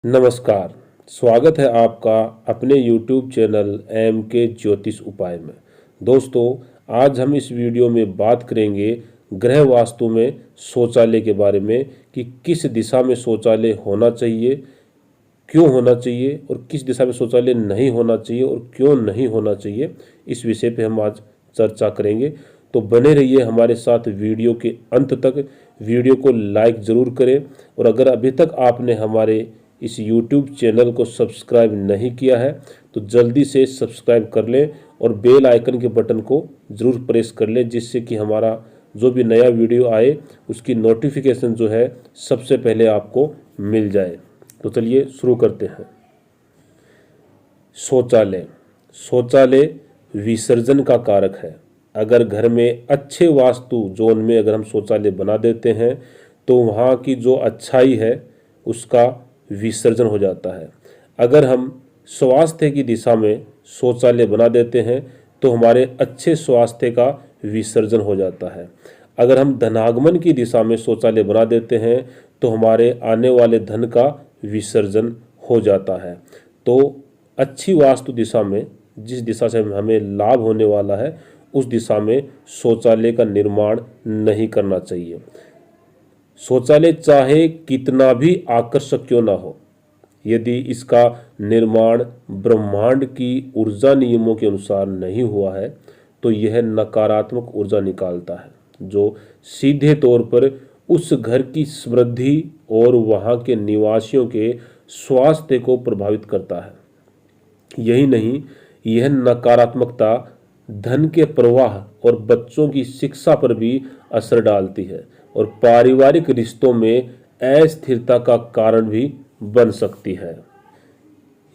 नमस्कार। स्वागत है आपका अपने YouTube चैनल एम के ज्योतिष उपाय में। दोस्तों, आज हम इस वीडियो में बात करेंगे गृह वास्तु में शौचालय के बारे में कि किस दिशा में शौचालय होना चाहिए, क्यों होना चाहिए और किस दिशा में शौचालय नहीं होना चाहिए और क्यों नहीं होना चाहिए। इस विषय पे हम आज चर्चा करेंगे, तो बने रहिए हमारे साथ वीडियो के अंत तक। वीडियो को लाइक ज़रूर करें और अगर अभी तक आपने हमारे इस YouTube चैनल को सब्सक्राइब नहीं किया है तो जल्दी से सब्सक्राइब कर लें और बेल आइकन के बटन को ज़रूर प्रेस कर लें, जिससे कि हमारा जो भी नया वीडियो आए उसकी नोटिफिकेशन जो है सबसे पहले आपको मिल जाए। तो चलिए शुरू करते हैं। शौचालय शौचालय विसर्जन का कारक है। अगर घर में अच्छे वास्तु जोन में अगर हम शौचालय बना देते हैं तो वहाँ की जो अच्छाई है उसका विसर्जन हो जाता है। अगर हम स्वास्थ्य की दिशा में शौचालय बना देते हैं तो हमारे अच्छे स्वास्थ्य का विसर्जन हो जाता है। अगर हम धनागमन की दिशा में शौचालय बना देते हैं तो हमारे आने वाले धन का विसर्जन हो जाता है। तो अच्छी वास्तु दिशा में, जिस दिशा से हमें लाभ होने वाला है, उस दिशा में शौचालय का निर्माण नहीं करना चाहिए। शौचालय चाहे कितना भी आकर्षक क्यों ना हो, यदि इसका निर्माण ब्रह्मांड की ऊर्जा नियमों के अनुसार नहीं हुआ है तो यह नकारात्मक ऊर्जा निकालता है, जो सीधे तौर पर उस घर की समृद्धि और वहाँ के निवासियों के स्वास्थ्य को प्रभावित करता है। यही नहीं, यह नकारात्मकता धन के प्रवाह और बच्चों की शिक्षा पर भी असर डालती है और पारिवारिक रिश्तों में अस्थिरता का कारण भी बन सकती है।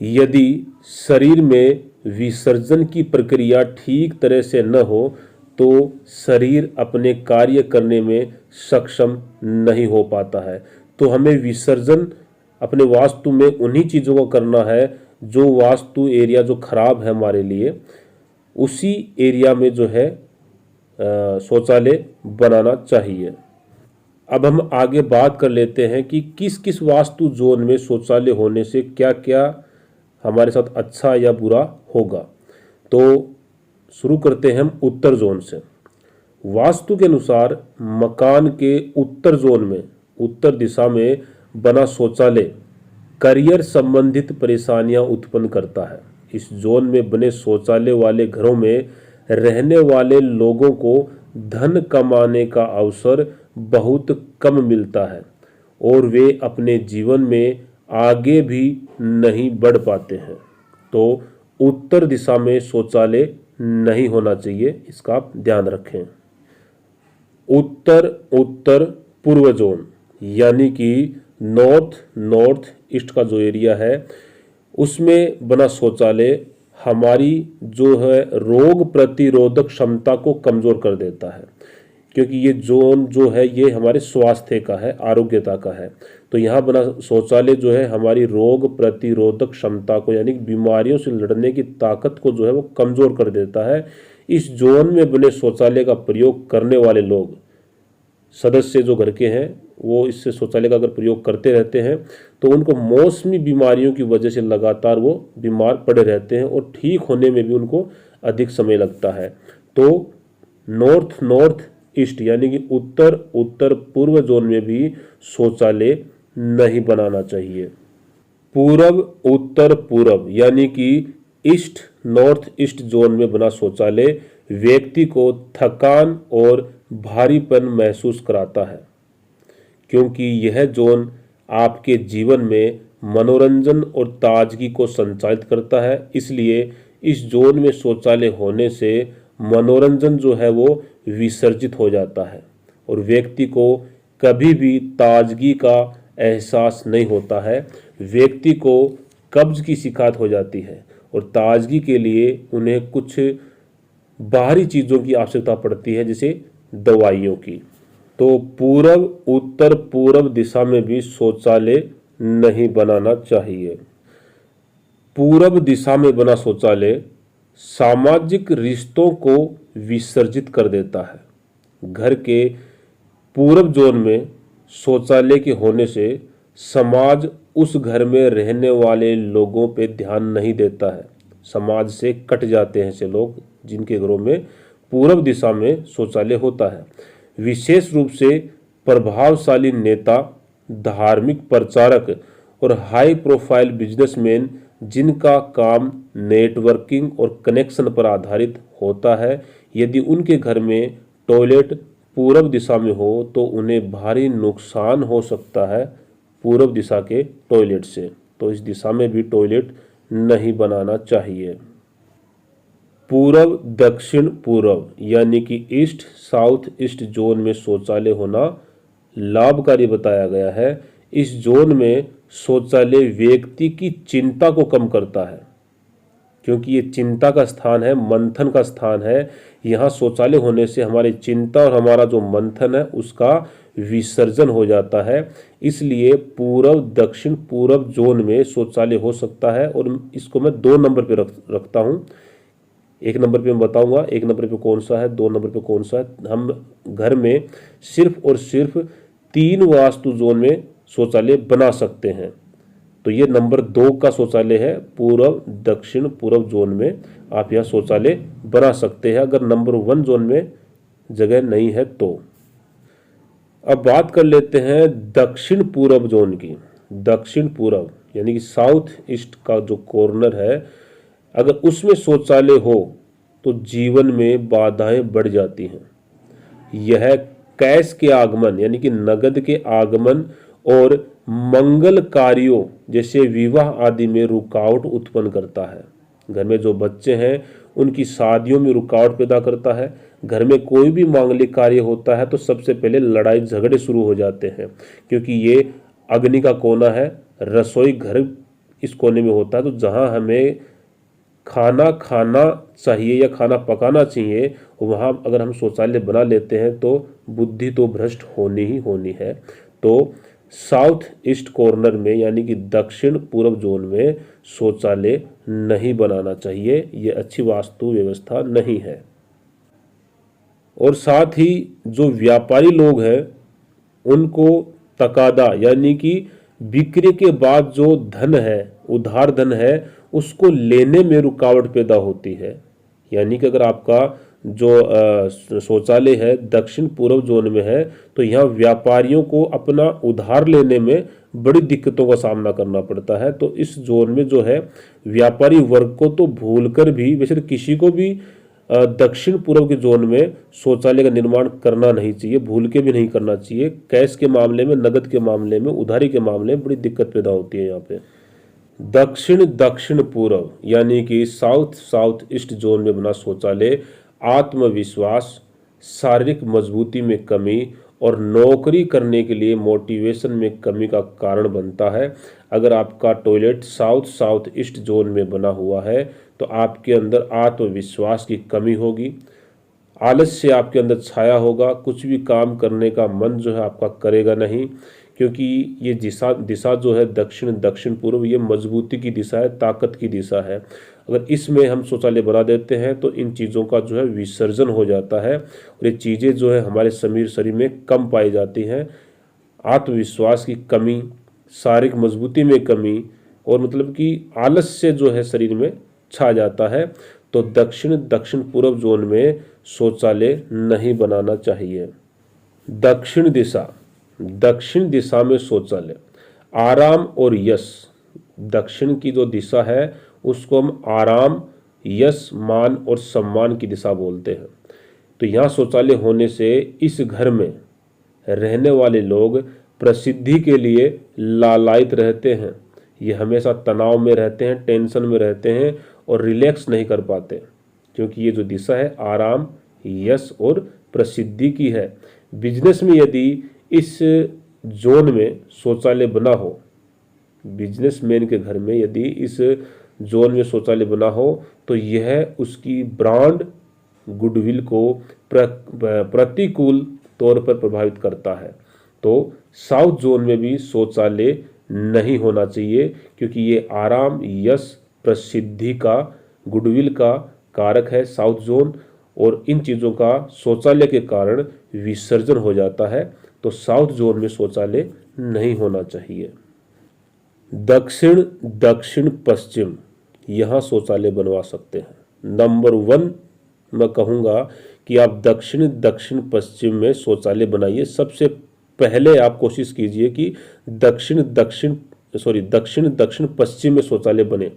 यदि शरीर में विसर्जन की प्रक्रिया ठीक तरह से न हो तो शरीर अपने कार्य करने में सक्षम नहीं हो पाता है। तो हमें विसर्जन अपने वास्तु में उन्हीं चीज़ों को करना है जो वास्तु एरिया जो खराब है हमारे लिए, उसी एरिया में जो है शौचालय बनाना चाहिए। अब हम आगे बात कर लेते हैं कि किस किस वास्तु जोन में शौचालय होने से क्या क्या हमारे साथ अच्छा या बुरा होगा। तो शुरू करते हैं हम उत्तर जोन से। वास्तु के अनुसार मकान के उत्तर जोन में, उत्तर दिशा में बना शौचालय करियर संबंधित परेशानियां उत्पन्न करता है। इस जोन में बने शौचालय वाले घरों में रहने वाले लोगों को धन कमाने का अवसर बहुत कम मिलता है और वे अपने जीवन में आगे भी नहीं बढ़ पाते हैं। तो उत्तर दिशा में शौचालय नहीं होना चाहिए, इसका आप ध्यान रखें। उत्तर उत्तर पूर्व जोन यानी कि नॉर्थ ईस्ट का जो एरिया है उसमें बना शौचालय हमारी जो है रोग प्रतिरोधक क्षमता को कमज़ोर कर देता है, क्योंकि ये जोन जो है ये हमारे स्वास्थ्य का है, आरोग्यता का है। तो यहाँ बना शौचालय जो है हमारी रोग प्रतिरोधक क्षमता को, यानी बीमारियों से लड़ने की ताकत को जो है वो कमज़ोर कर देता है। इस जोन में बने शौचालय का प्रयोग करने वाले लोग, सदस्य जो घर के हैं, वो इससे शौचालय का अगर प्रयोग करते रहते हैं तो उनको मौसमी बीमारियों की वजह से लगातार वो बीमार पड़े रहते हैं और ठीक होने में भी उनको अधिक समय लगता है। तो नॉर्थ ईस्ट यानी कि उत्तर उत्तर पूर्व जोन में भी शौचालय नहीं बनाना चाहिए। पूरब उत्तर पूरब यानी कि ईस्ट नॉर्थ ईस्ट जोन में बना शौचालय व्यक्ति को थकान और भारीपन महसूस कराता है, क्योंकि यह जोन आपके जीवन में मनोरंजन और ताजगी को संचालित करता है। इसलिए इस जोन में शौचालय होने से मनोरंजन जो है वो विसर्जित हो जाता है और व्यक्ति को कभी भी ताजगी का एहसास नहीं होता है। व्यक्ति को कब्ज की शिकायत हो जाती है और ताजगी के लिए उन्हें कुछ बाहरी चीज़ों की आवश्यकता पड़ती है, जैसे दवाइयों की। तो पूरब उत्तर पूर्व दिशा में भी शौचालय नहीं बनाना चाहिए। पूरब दिशा में बना शौचालय सामाजिक रिश्तों को विसर्जित कर देता है। घर के पूरब जोन में शौचालय के होने से समाज उस घर में रहने वाले लोगों पे ध्यान नहीं देता है। समाज से कट जाते हैं ऐसे लोग जिनके घरों में पूर्व दिशा में शौचालय होता है। विशेष रूप से प्रभावशाली नेता, धार्मिक प्रचारक और हाई प्रोफाइल बिजनेसमैन जिनका काम नेटवर्किंग और कनेक्शन पर आधारित होता है, यदि उनके घर में टॉयलेट पूर्व दिशा में हो तो उन्हें भारी नुकसान हो सकता है पूर्व दिशा के टॉयलेट से। तो इस दिशा में भी टॉयलेट नहीं बनाना चाहिए। पूर्व दक्षिण पूर्व यानी कि ईस्ट साउथ ईस्ट जोन में शौचालय होना लाभकारी बताया गया है। इस जोन में शौचालय व्यक्ति की चिंता को कम करता है, क्योंकि ये चिंता का स्थान है, मंथन का स्थान है। यहाँ शौचालय होने से हमारी चिंता और हमारा जो मंथन है उसका विसर्जन हो जाता है। इसलिए पूर्व दक्षिण पूर्व जोन में शौचालय हो सकता है और इसको मैं 2 नंबर पे रखता हूँ। 1 नंबर पे मैं बताऊंगा 1 नंबर पे कौन सा है, 2 नंबर पे कौन सा है। हम घर में सिर्फ और सिर्फ 3 वास्तु जोन में शौचालय बना सकते हैं। तो ये नंबर 2 का शौचालय है। पूर्व दक्षिण पूर्व जोन में आप यहाँ शौचालय बना सकते हैं अगर नंबर 1 जोन में जगह नहीं है तो। अब बात कर लेते हैं दक्षिण पूर्व जोन की। दक्षिण पूर्व यानी कि साउथ ईस्ट का जो कॉर्नर है, अगर उसमें शौचालय हो तो जीवन में बाधाएं बढ़ जाती हैं। यह कैश के आगमन यानी कि नगद के आगमन और मंगल कार्यों जैसे विवाह आदि में रुकावट उत्पन्न करता है। घर में जो बच्चे हैं उनकी शादियों में रुकावट पैदा करता है। घर में कोई भी मांगलिक कार्य होता है तो सबसे पहले लड़ाई झगड़े शुरू हो जाते हैं, क्योंकि ये अग्नि का कोना है। रसोई घर इस कोने में होता है, तो जहाँ हमें खाना खाना चाहिए या खाना पकाना चाहिए, वहाँ अगर हम शौचालय बना लेते हैं तो बुद्धि तो भ्रष्ट होनी ही होनी है। तो साउथ ईस्ट कॉर्नर में यानी कि दक्षिण पूर्व जोन में शौचालय नहीं बनाना चाहिए। ये अच्छी वास्तु व्यवस्था नहीं है। और साथ ही जो व्यापारी लोग हैं उनको तकादा यानी कि बिक्री के बाद जो धन है, उधार धन है, उसको लेने में रुकावट पैदा होती है। यानी कि अगर आपका जो शौचालय है दक्षिण पूर्व जोन में है तो यहाँ व्यापारियों को अपना उधार लेने में बड़ी दिक्कतों का सामना करना पड़ता है। तो इस जोन में जो है व्यापारी वर्ग को तो भूलकर भी, वैसे किसी को भी दक्षिण पूर्व के जोन में शौचालय का निर्माण करना नहीं चाहिए, भूल के भी नहीं करना चाहिए। कैश के मामले में, नगद के मामले में, उधारी के मामले में बड़ी दिक्कत पैदा होती है यहाँ पे। दक्षिण दक्षिण पूर्व यानी कि साउथ साउथ ईस्ट जोन में बना शौचालय आत्मविश्वास, शारीरिक मजबूती में कमी और नौकरी करने के लिए मोटिवेशन में कमी का कारण बनता है। अगर आपका toilet south south east zone में बना हुआ है तो आपके अंदर आत्मविश्वास की कमी होगी, आलस्य आपके अंदर छाया होगा, कुछ भी काम करने का मन जो है आपका करेगा नहीं, क्योंकि ये दिशा जो है दक्षिण दक्षिण पूर्व, ये मजबूती की दिशा है, ताकत की दिशा है। अगर इसमें हम शौचालय बना देते हैं तो इन चीज़ों का जो है विसर्जन हो जाता है और ये चीज़ें जो है हमारे शरीर में कम पाई जाती हैं। आत्मविश्वास की कमी, शारीरिक मजबूती में कमी और मतलब कि आलस्य जो है शरीर में छा जाता है। तो दक्षिण दक्षिण पूर्व जोन में शौचालय नहीं बनाना चाहिए। दक्षिण दिशा, दक्षिण दिशा में शौचालय आराम और यश। दक्षिण की जो दिशा है उसको हम आराम, यश, मान और सम्मान की दिशा बोलते हैं। तो यहाँ शौचालय होने से इस घर में रहने वाले लोग प्रसिद्धि के लिए लालायित रहते हैं। ये हमेशा तनाव में रहते हैं, टेंशन में रहते हैं और रिलैक्स नहीं कर पाते, क्योंकि ये जो दिशा है आराम, यश और प्रसिद्धि की है। बिजनेस में यदि इस जोन में शौचालय बना हो, बिजनेसमैन के घर में यदि इस जोन में शौचालय बना हो तो यह उसकी ब्रांड गुडविल को प्रतिकूल तौर पर प्रभावित करता है। तो साउथ जोन में भी शौचालय नहीं होना चाहिए, क्योंकि ये आराम, यश, प्रसिद्धि का, गुडविल का कारक है साउथ जोन, और इन चीज़ों का शौचालय के कारण विसर्जन हो जाता है। तो साउथ जोन में शौचालय नहीं होना चाहिए। दक्षिण दक्षिण पश्चिम यहाँ शौचालय बनवा सकते हैं। नंबर 1 मैं कहूँगा कि आप दक्षिण दक्षिण पश्चिम में शौचालय बनाइए। सबसे पहले आप कोशिश कीजिए कि दक्षिण दक्षिण पश्चिम में शौचालय बने,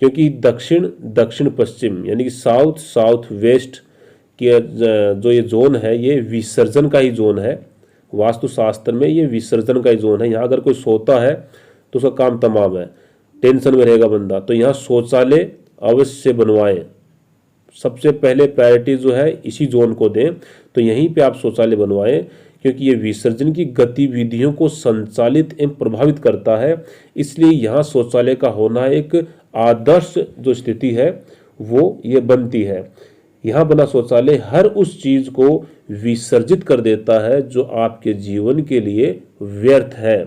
क्योंकि दक्षिण दक्षिण पश्चिम यानी कि साउथ साउथ वेस्ट के जो ये जोन है ये विसर्जन का ही जोन है। वास्तुशास्त्र में ये विसर्जन का ही जोन है। यहाँ अगर कोई सोता है तो उसका काम तमाम है, टेंशन में रहेगा बंदा। तो यहाँ शौचालय अवश्य बनवाएं। सबसे पहले प्रायोरिटी जो है इसी जोन को दें, तो यहीं पे आप शौचालय बनवाएं, क्योंकि ये विसर्जन की गतिविधियों को संचालित एवं प्रभावित करता है। इसलिए यहाँ शौचालय का होना एक आदर्श जो स्थिति है वो ये बनती है। यहाँ बना शौचालय हर उस चीज को विसर्जित कर देता है जो आपके जीवन के लिए व्यर्थ है।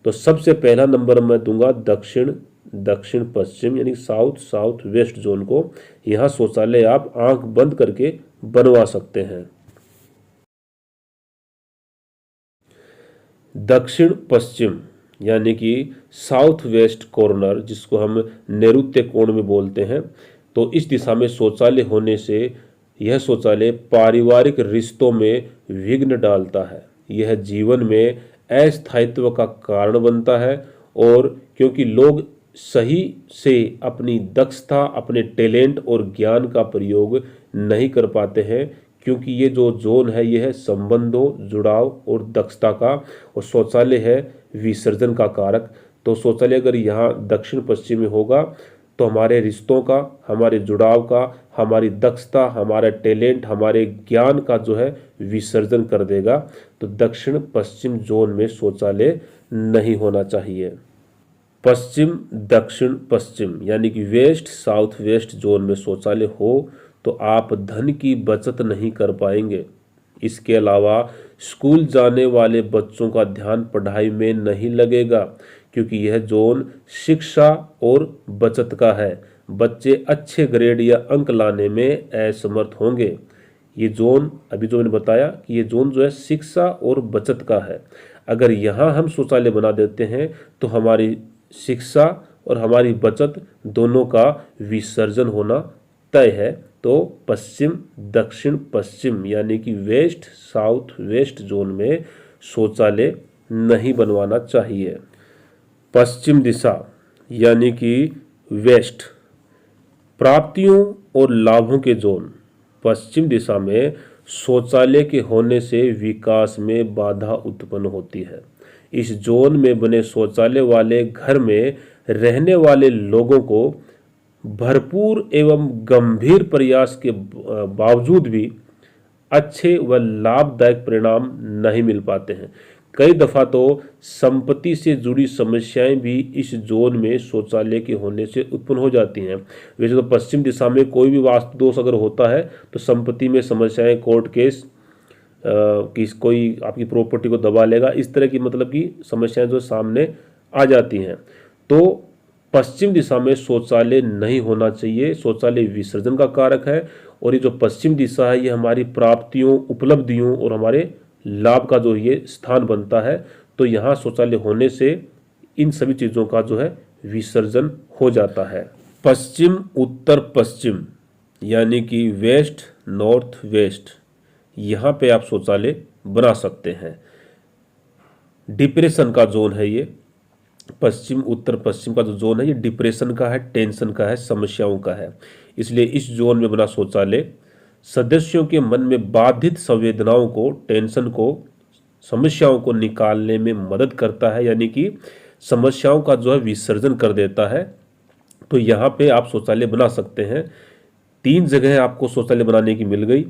तो सबसे पहला नंबर मैं दूंगा दक्षिण दक्षिण पश्चिम यानी साउथ साउथ वेस्ट जोन को। यहाँ शौचालय आप आंख बंद करके बनवा सकते हैं। दक्षिण पश्चिम यानी कि साउथ वेस्ट कॉर्नर, जिसको हम नैऋत्य कोण में बोलते हैं, तो इस दिशा में शौचालय होने से यह शौचालय पारिवारिक रिश्तों में विघ्न डालता है। यह जीवन में अस्थायित्व का कारण बनता है, और क्योंकि लोग सही से अपनी दक्षता, अपने टैलेंट और ज्ञान का प्रयोग नहीं कर पाते हैं, क्योंकि ये जो जोन है यह है संबंधों, जुड़ाव और दक्षता का, और शौचालय है विसर्जन का कारक। तो शौचालय अगर यहाँ दक्षिण पश्चिम में होगा तो हमारे रिश्तों का, हमारे जुड़ाव का, हमारी दक्षता, हमारा टैलेंट, हमारे ज्ञान का जो है विसर्जन कर देगा। तो दक्षिण पश्चिम जोन में शौचालय नहीं होना चाहिए। पश्चिम दक्षिण पश्चिम यानी कि वेस्ट साउथ वेस्ट जोन में शौचालय हो तो आप धन की बचत नहीं कर पाएंगे। इसके अलावा स्कूल जाने वाले बच्चों का ध्यान पढ़ाई में नहीं लगेगा, क्योंकि यह जोन शिक्षा और बचत का है। बच्चे अच्छे ग्रेड या अंक लाने में असमर्थ होंगे। ये जोन अभी जो मैंने बताया कि ये जोन जो है शिक्षा और बचत का है। अगर यहाँ हम शौचालय बना देते हैं तो हमारी शिक्षा और हमारी बचत दोनों का विसर्जन होना तय है। तो पश्चिम दक्षिण पश्चिम यानी कि वेस्ट साउथ वेस्ट जोन में शौचालय नहीं बनवाना चाहिए। पश्चिम दिशा यानी कि वेस्ट, प्राप्तियों और लाभों के जोन। पश्चिम दिशा में शौचालय के होने से विकास में बाधा उत्पन्न होती है। इस जोन में बने शौचालय वाले घर में रहने वाले लोगों को भरपूर एवं गंभीर प्रयास के बावजूद भी अच्छे व लाभदायक परिणाम नहीं मिल पाते हैं। कई दफ़ा तो संपत्ति से जुड़ी समस्याएं भी इस जोन में शौचालय के होने से उत्पन्न हो जाती हैं। वैसे तो पश्चिम दिशा में कोई भी वास्तु दोष अगर होता है तो संपत्ति में समस्याएं, कोर्ट केस, कि कोई आपकी प्रॉपर्टी को दबा लेगा, इस तरह की मतलब की समस्याएं जो सामने आ जाती हैं। तो पश्चिम दिशा में शौचालय नहीं होना चाहिए। शौचालय विसर्जन का कारक है, और ये जो पश्चिम दिशा है ये हमारी प्राप्तियों, उपलब्धियों और हमारे लाभ का जो ये स्थान बनता है। तो यहाँ शौचालय होने से इन सभी चीज़ों का जो है विसर्जन हो जाता है। पश्चिम उत्तर पश्चिम यानी कि वेस्ट नॉर्थ वेस्ट, यहाँ पे आप शौचालय बना सकते हैं। डिप्रेशन का जोन है ये। पश्चिम उत्तर पश्चिम का जो जोन है ये डिप्रेशन का है, टेंशन का है, समस्याओं का है। इसलिए इस जोन में बना शौचालय सदस्यों के मन में बाधित संवेदनाओं को, टेंशन को, समस्याओं को निकालने में मदद करता है, यानी कि समस्याओं का जो है विसर्जन कर देता है। तो यहाँ पे आप शौचालय बना सकते हैं। 3 जगह आपको शौचालय बनाने की मिल गई,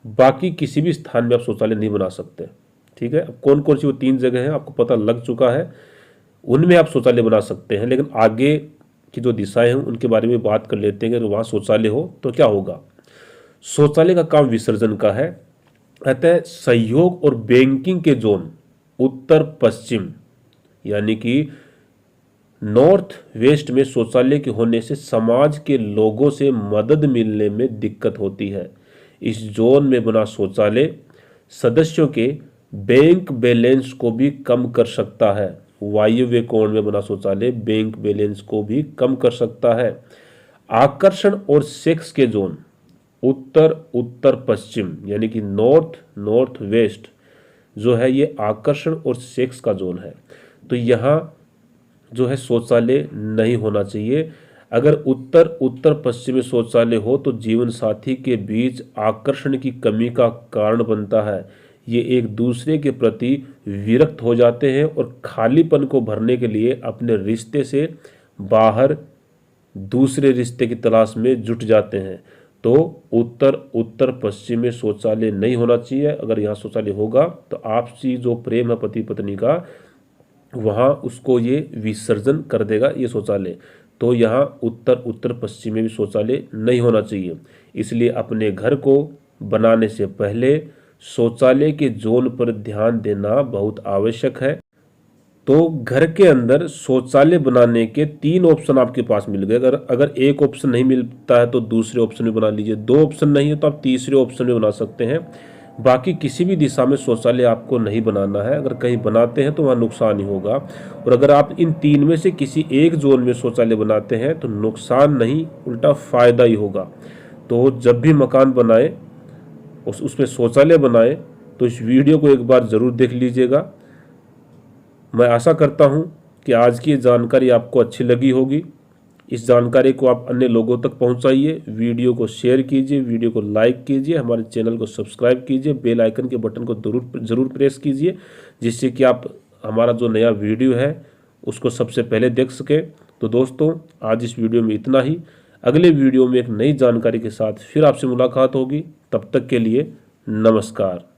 बाकी किसी भी स्थान में आप शौचालय नहीं बना सकते। ठीक है, अब कौन कौन सी वो 3 जगह हैं आपको पता लग चुका है, उनमें आप शौचालय बना सकते हैं। लेकिन आगे की जो दिशाएं हैं उनके बारे में बात कर लेते हैं। अगर वहाँ शौचालय हो तो क्या होगा। शौचालय का काम विसर्जन का है, अतः सहयोग और बैंकिंग के जोन उत्तर पश्चिम यानी कि नॉर्थ वेस्ट में शौचालय के होने से समाज के लोगों से मदद मिलने में दिक्कत होती है। इस जोन में बना शौचालय सदस्यों के बैंक बैलेंस को भी कम कर सकता है, वायव्य कोण में बना शौचालय बैंक बैलेंस को भी कम कर सकता है। आकर्षण और सेक्स के जोन उत्तर उत्तर पश्चिम यानी कि नॉर्थ नॉर्थ वेस्ट जो है ये आकर्षण और सेक्स का जोन है। तो यहाँ जो है शौचालय नहीं होना चाहिए। अगर उत्तर उत्तर पश्चिम में शौचालय हो तो जीवन साथी के बीच आकर्षण की कमी का कारण बनता है। ये एक दूसरे के प्रति विरक्त हो जाते हैं और खालीपन को भरने के लिए अपने रिश्ते से बाहर दूसरे रिश्ते की तलाश में जुट जाते हैं। तो उत्तर उत्तर पश्चिम में शौचालय नहीं होना चाहिए। अगर यहाँ शौचालय होगा तो आपसी जो प्रेम है पति पत्नी का वहाँ उसको ये विसर्जन कर देगा ये शौचालय। तो यहाँ उत्तर उत्तर पश्चिम में भी शौचालय नहीं होना चाहिए। इसलिए अपने घर को बनाने से पहले शौचालय के जोन पर ध्यान देना बहुत आवश्यक है। तो घर के अंदर शौचालय बनाने के 3 ऑप्शन आपके पास मिल गए। अगर एक ऑप्शन नहीं मिलता है तो दूसरे ऑप्शन में बना लीजिए, 2 ऑप्शन नहीं है तो आप तीसरे ऑप्शन में बना सकते हैं। बाकी किसी भी दिशा में शौचालय आपको नहीं बनाना है। अगर कहीं बनाते हैं तो वहाँ नुकसान ही होगा। और अगर आप इन 3 में से किसी एक जोन में शौचालय बनाते हैं तो नुकसान नहीं उल्टा फायदा ही होगा। तो जब भी मकान बनाए उसमें शौचालय बनाए तो इस वीडियो को एक बार ज़रूर देख लीजिएगा। मैं आशा करता हूं कि आज की जानकारी आपको अच्छी लगी होगी। इस जानकारी को आप अन्य लोगों तक पहुंचाइए, वीडियो को शेयर कीजिए, वीडियो को लाइक कीजिए, हमारे चैनल को सब्सक्राइब कीजिए, बेल आइकन के बटन को ज़रूर प्रेस कीजिए जिससे कि आप हमारा जो नया वीडियो है उसको सबसे पहले देख सकें। तो दोस्तों आज इस वीडियो में इतना ही। अगले वीडियो में एक नई जानकारी के साथ फिर आपसे मुलाकात होगी। तब तक के लिए नमस्कार।